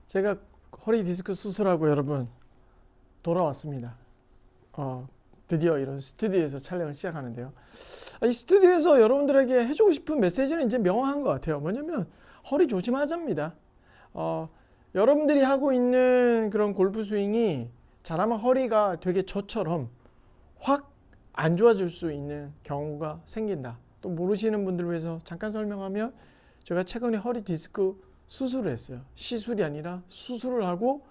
제가 허리 디스크 수술하고 여러분 돌아왔습니다. 드디어 이런 스튜디오에서 촬영을 시작하는데요. 이 스튜디오에서 여러분들에게 해주고 싶은 메시지는 이제 명확한 것 같아요. 뭐냐면 허리 조심하자입니다. 여러분들이 하고 있는 그런 골프 스윙이 잘하면 허리가 되게 저처럼 확 안 좋아질 수 있는 경우가 생긴다. 또 모르시는 분들을 위해서 잠깐 설명하면 제가 최근에 허리 디스크 수술을 했어요. 시술이 아니라 수술을 하고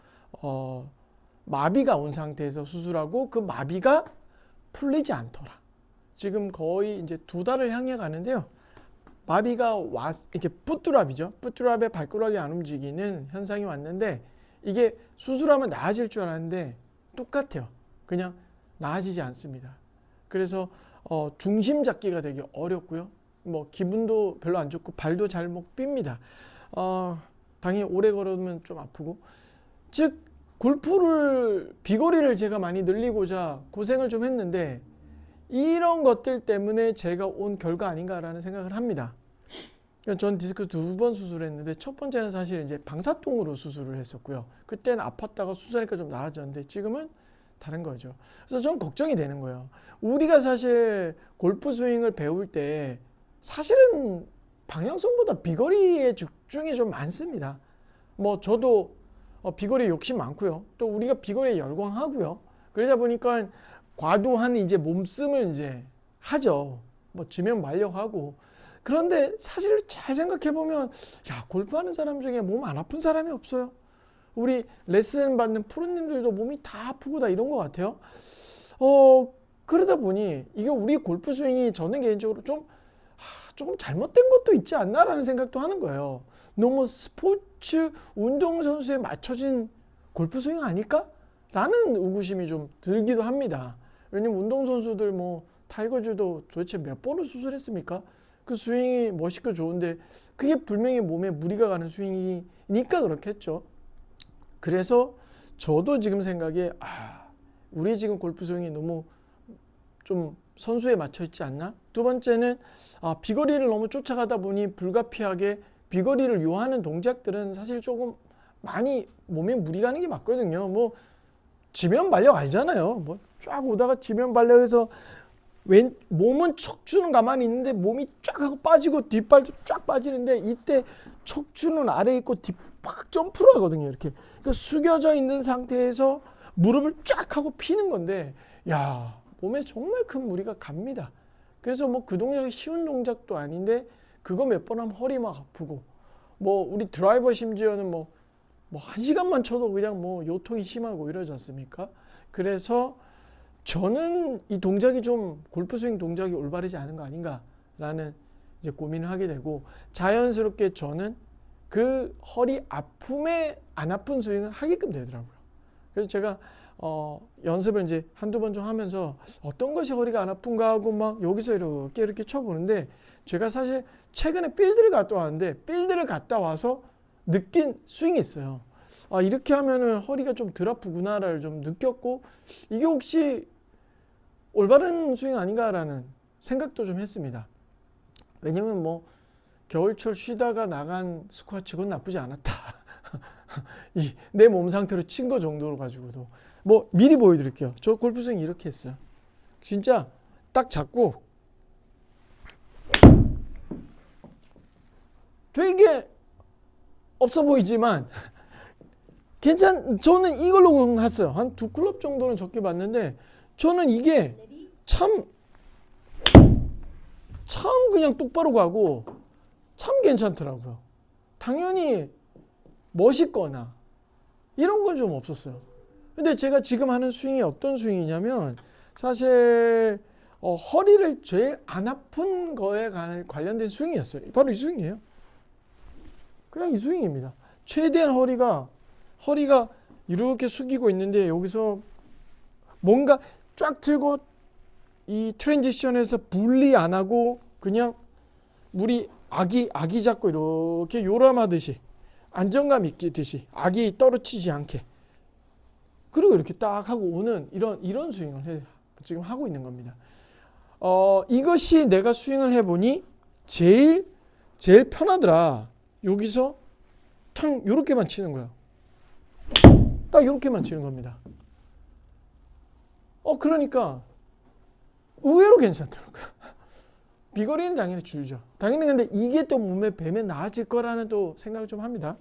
마비가 온 상태에서 수술하고 그 마비가 풀리지 않더라. 지금 거의 이제 2달을 향해 가는데요. 마비가 이렇게 풋드랍이죠. 풋드랍에 발가락이 안 움직이는 현상이 왔는데 이게 수술하면 나아질 줄 알았는데 똑같아요. 그냥 나아지지 않습니다. 그래서 중심 잡기가 되게 어렵고요. 뭐 기분도 별로 안 좋고 발도 잘 못 빕니다. 당연히 오래 걸으면 좀 아프고, 즉 골프를 비거리를 제가 많이 늘리고자 고생을 좀 했는데 이런 것들 때문에 제가 온 결과 아닌가라는 생각을 합니다. 전 디스크 2번 수술했는데 첫 번째는 사실 이제 방사통으로 수술을 했었고요. 그때는 아팠다가 수술하니까 좀 나아졌는데 지금은 다른 거죠. 그래서 좀 걱정이 되는 거예요. 우리가 사실 골프 스윙을 배울 때 사실은 방향성보다 비거리에 집중이 좀 많습니다. 뭐 저도 비거리에 욕심 많고요. 또 우리가 비거리에 열광하고요. 그러다 보니까 과도한 이제 몸씀을 이제 하죠. 뭐 지면 말려하고. 그런데 사실 잘 생각해 보면 골프하는 사람 중에 몸 안 아픈 사람이 없어요. 우리 레슨 받는 프로님들도 몸이 다 아프고 다 이런 것 같아요. 그러다 보니 이게 우리 골프 스윙이 저는 개인적으로 조금 잘못된 것도 있지 않나라는 생각도 하는 거예요. 너무 스포츠 운동선수에 맞춰진 골프 스윙 아닐까? 라는 의구심이 좀 들기도 합니다. 왜냐면 운동선수들 뭐 타이거즈도 도대체 몇 번을 수술했습니까? 그 스윙이 멋있고 좋은데 그게 분명히 몸에 무리가 가는 스윙이니까 그렇겠죠. 그래서 저도 지금 생각에 우리 지금 골프 스윙이 너무 좀 선수에 맞춰 있지 않나? 두 번째는 비거리를 너무 쫓아가다 보니 불가피하게 비거리를 요하는 동작들은 사실 조금 많이 몸에 무리 가는 게 맞거든요. 뭐 지면 발력 알잖아요. 뭐 쫙 오다가 지면 발력해서 몸은 척추는 가만히 있는데 몸이 쫙 하고 빠지고 뒷발도 쫙 빠지는데 이때 척추는 아래에 있고 뒷팍 점프를 하거든요. 이렇게 그러니까 숙여져 있는 상태에서 무릎을 쫙 하고 피는 건데 몸에 정말 큰 무리가 갑니다. 그래서 뭐 그 동작이 쉬운 동작도 아닌데 그거 몇 번 하면 허리 막 아프고, 뭐 우리 드라이버 심지어는 뭐 1시간만 쳐도 그냥 뭐 요통이 심하고 이러지 않습니까? 그래서 저는 이 동작이 좀 골프 스윙 동작이 올바르지 않은 거 아닌가라는 이제 고민을 하게 되고, 자연스럽게 저는 그 허리 아픔에 안 아픈 스윙을 하게끔 되더라고요. 그래서 제가 연습을 이제 한두 번 좀 하면서 어떤 것이 허리가 안 아픈가 하고 막 여기서 이렇게 쳐보는데, 제가 사실 최근에 필드를 갔다 왔는데 필드를 갔다 와서 느낀 스윙이 있어요. 이렇게 하면은 허리가 좀 덜 아프구나를 좀 느꼈고, 이게 혹시 올바른 스윙 아닌가라는 생각도 좀 했습니다. 왜냐면 뭐 겨울철 쉬다가 나간 스코어 치고는 나쁘지 않았다. 내 몸 상태로 친 거 정도로 가지고도 뭐 미리 보여드릴게요. 저 골프 스윙 이렇게 했어요. 진짜 딱 잡고 되게 없어 보이지만 저는 이걸로 했어요. 한 2클럽 정도는 적게 봤는데 저는 이게 참 그냥 똑바로 가고 참 괜찮더라고요. 당연히 멋있거나 이런 건 좀 없었어요. 근데 제가 지금 하는 스윙이 어떤 스윙이냐면 사실 허리를 제일 안 아픈 거에 관련된 스윙이었어요. 바로 이 스윙이에요. 그냥 이 스윙입니다. 최대한 허리가 이렇게 숙이고 있는데 여기서 뭔가 쫙 들고 이 트랜지션에서 분리 안 하고 그냥 우리 아기 잡고 이렇게 요람하듯이 안정감 있듯이 아기 떨어지지 않게, 그리고 이렇게 딱 하고 오는 이런 스윙을 지금 하고 있는 겁니다. 이것이 내가 스윙을 해보니 제일 편하더라. 여기서 탕 요렇게만 치는 거야. 딱 이렇게만 치는 겁니다. 그러니까 의외로 괜찮더라고요. 비거리는 당연히 줄죠. 당연히 근데 이게 또 몸에 배면 나아질 거라는 또 생각을 좀 합니다.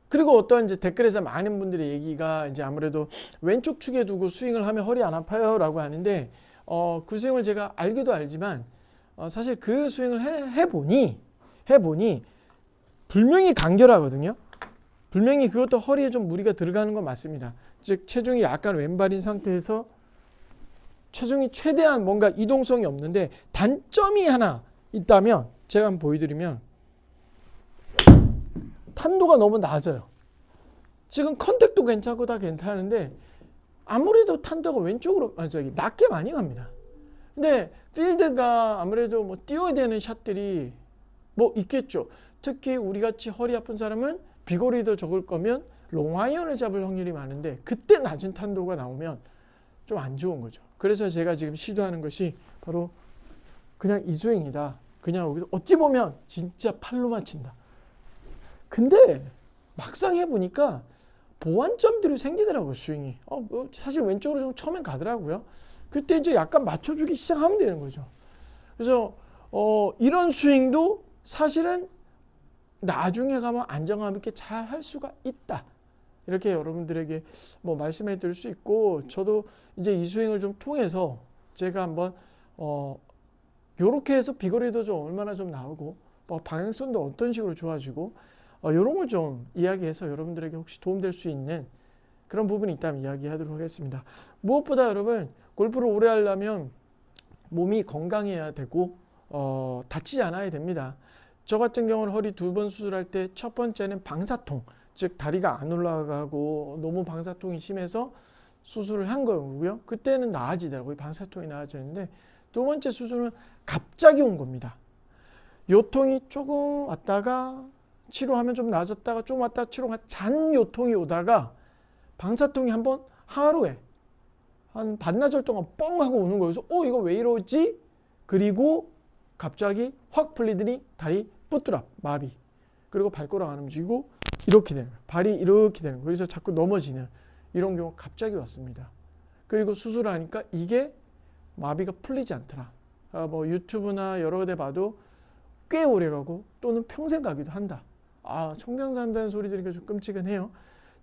그리고 어떤 이제 댓글에서 많은 분들의 얘기가 이제 아무래도 왼쪽 축에 두고 스윙을 하면 허리 안 아파요 라고 하는데 그 스윙을 제가 알기도 알지만 사실 그 스윙을 해보니 분명히 간결하거든요. 분명히 그것도 허리에 좀 무리가 들어가는 건 맞습니다. 즉 체중이 약간 왼발인 상태에서 체중이 최대한 뭔가 이동성이 없는데 단점이 하나 있다면 제가 한번 보여드리면 탄도가 너무 낮아요. 지금 컨택도 괜찮고 다 괜찮은데 아무래도 탄도가 왼쪽으로 낮게 많이 갑니다. 근데 필드가 아무래도 뭐 띄워야 되는 샷들이 뭐 있겠죠. 특히 우리 같이 허리 아픈 사람은 비거리도 적을 거면 롱아이언을 잡을 확률이 많은데 그때 낮은 탄도가 나오면 좀 안 좋은 거죠. 그래서 제가 지금 시도하는 것이 바로 그냥 이 스윙이다. 그냥 여기서 어찌 보면 진짜 팔로만 친다. 근데 막상 해보니까 보완점들이 생기더라고요. 스윙이. 사실 왼쪽으로 좀 처음엔 가더라고요. 그때 이제 약간 맞춰주기 시작하면 되는 거죠. 그래서 이런 스윙도 사실은 나중에 가면 안정감 있게 잘 할 수가 있다. 이렇게 여러분들에게 뭐 말씀해 드릴 수 있고, 저도 이제 이 스윙을 좀 통해서 제가 한번 요렇게 해서 비거리도 좀 얼마나 좀 나오고 방향성도 어떤 식으로 좋아지고 이런 걸 좀 이야기해서 여러분들에게 혹시 도움될 수 있는 그런 부분이 있다면 이야기하도록 하겠습니다. 무엇보다 여러분 골프를 오래 하려면 몸이 건강해야 되고 다치지 않아야 됩니다. 저 같은 경우는 허리 2번 수술할 때 첫 번째는 방사통, 즉 다리가 안 올라가고 너무 방사통이 심해서 수술을 한 거고요. 그때는 나아지더라고요. 방사통이 나아지는데 두 번째 수술은 갑자기 온 겁니다. 요통이 조금 왔다가 치료하면 좀 나아졌다가 좀 왔다가 치료가 잔 요통이 오다가 방사통이 한번 하루에 한 반나절 동안 뻥 하고 오는 거여서 이거 왜 이러지? 그리고 갑자기 확 풀리더니 다리 뿌뚜랍 마비, 그리고 발가락 안 움직이고 이렇게 되는 거예요. 발이 이렇게 되는 거예요. 그래서 자꾸 넘어지는 이런 경우가 갑자기 왔습니다. 그리고 수술을 하니까 이게 마비가 풀리지 않더라. 뭐 유튜브나 여러 데 봐도 꽤 오래 가고 또는 평생 가기도 한다. 청명산 한다는 소리 들으니까 좀 끔찍해요.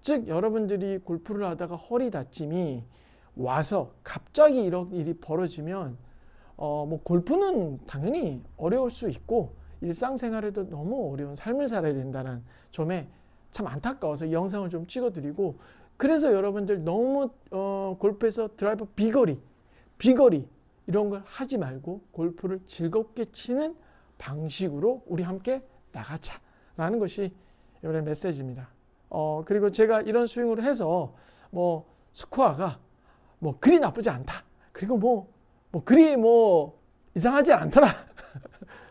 즉 여러분들이 골프를 하다가 허리 다짐이 와서 갑자기 이런 일이 벌어지면 뭐 골프는 당연히 어려울 수 있고 일상생활에도 너무 어려운 삶을 살아야 된다는 점에 참 안타까워서 이 영상을 좀 찍어드리고, 그래서 여러분들 너무 골프에서 드라이버 비거리 이런 걸 하지 말고 골프를 즐겁게 치는 방식으로 우리 함께 나가자라는 것이 이번에 메시지입니다. 그리고 제가 이런 스윙으로 해서 뭐 스코어가 뭐 그리 나쁘지 않다. 그리고 뭐 그리 이상하지 않더라.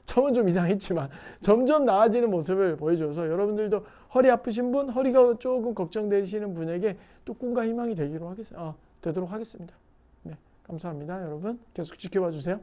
처음은 좀 이상했지만 점점 나아지는 모습을 보여줘서 여러분들도 허리 아프신 분, 허리가 조금 걱정되시는 분에게 또 꿈과 희망이 되도록 하겠습니다. 네, 감사합니다. 여러분 계속 지켜봐 주세요.